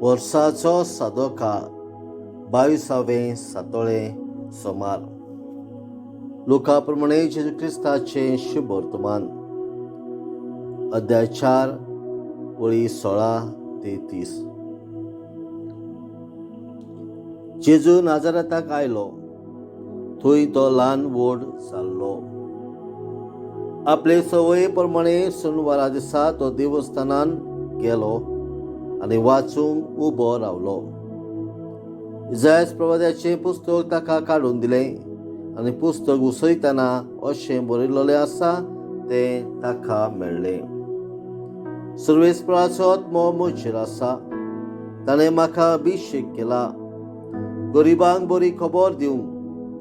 वर्साचो सादो काळ 22वें सातोळे सोमार. लुका प्रमाणे जेजू क्रिस्ताचे शुभ वर्तमान, अध्याय 4 वळी 16 ते 30. जेजू नाजारेताक आयलो. थंय तो ल्हान व्हड जाल्लो. आपले सवये प्रमाणे सोनवारा दिसा तो देवस्थानान गेलो आनी वाचूंक उबो रावलो. इसायास प्रवाद्याचें पुस्तक ताका काडून दिलें आनी पुस्तक उसयतना अशें बरयल्लें आसा तें ताका मेळ्ळें. सर्वेस्पराचो आत्मो म्हजेर आसा. ताणें म्हाका अभिशेक केला, गरिबांक बरी खबर दिवंक,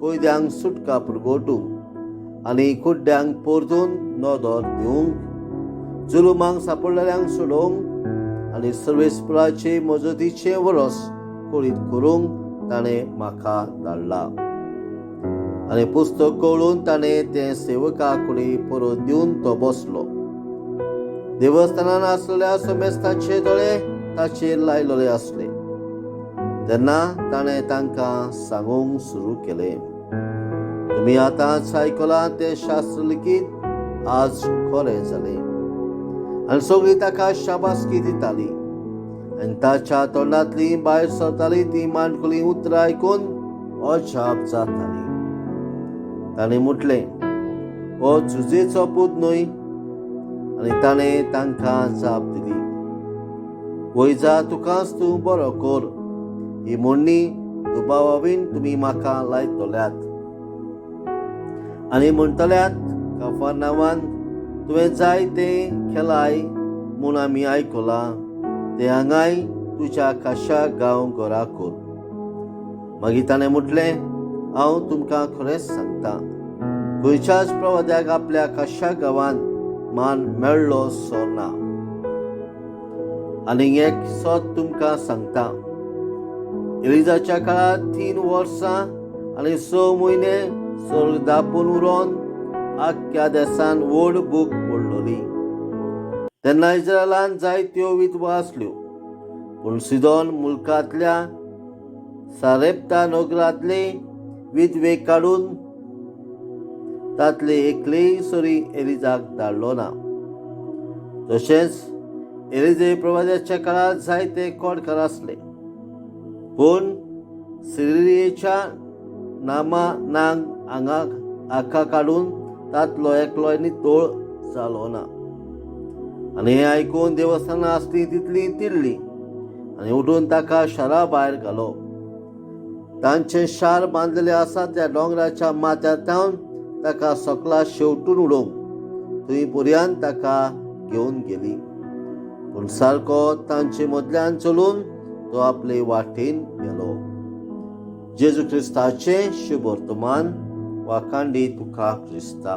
कोयद्यांक सुटका पुरगोटूंक आनी कुड्ड्यांक परतून नदर दिवंक, जुलुमांक सांपडलेल्यांक सोडोवंक आनी सर्वेस्पराचे मजतीचें वरस कळीत करूंक ताणें म्हाका धाडला. आनी पुस्तक कळून ताणें तें सेवका कडेन परत दिवन तो बसलो. देवस्थानान आसलेल्या सोमेस्तांचे दोळे ताचेर लायलेले आसले. तेन्ना ताणें तांकां सांगूंक सुरू केलें, तुमी आतांच आयकलां तें शास्त्र लेगीत आज खरें जालें. आनी सगळीं ताका शाबासकी दितालीं आनी ताच्या तोंडांतलीं भायर सरतालीं ती माणकुलीं उतरां आयकून अजाप जातालीं. ताणें म्हटलें, हो झुजेचो पूत न्हय? आनी ताणें तांकां जाप दिली, वय जा, तुकाच तूं बरो कर. ही म्हणणी दुबावावीन तुमी म्हाका लायतल्यात आनी म्हणटल्यात, कफरनावान तुवें जाय तें केलाय म्हूण आमी आयकलां, तें हांगाय तुज्या काशा गांव घरा कर. मागीर ताणें म्हटलें, हांव तुमकां खरेंच सांगतां, खंयच्याच प्रवाद्याक आपल्या काशा गांवांत मान मेळ्ळो सो ना. आनी एक सोत तुमकां सांगतां, एलिजाच्या काळांत 3 वर्सां आनी 6 म्हयने स्वर्ग धांपून उरोवन आख्ख्या देशांत व्हड भूक पडलोली. तेन्ना इस्रायलांत जायत्यो विधवा आसल्यो, पूण सिदोन मुल्कांतल्या सारेप्ता नगरांतले विधवेक काडून तांतले एकलेय सरी एलिजाक धाडलो ना. तशेंच एलिजे प्रवाद्याच्या काळांत जायते कोडकार आसले, पूण सिरियेच्या नांग आंखा काडून तांतलो एकलोय नितोळ जालो ना. आनी हें आयकून देवस्थानां आसलीं तितलीं तिडलीं आनी उठून ताका शारा भायर घालो. तांचें शार बांदलेलें आसा त्या दोंगराच्या माथ्यांत ताका सकला शेवटून उडोवंक थंय पर्यंत ताका घेवन गेली. पूण सारको तांचे मदल्यान चलून तो आपले वाटेन गेलो. जेजू क्रिस्ताचें शुभ वर्तमान. वाखांडी तुका क्रिस्ता.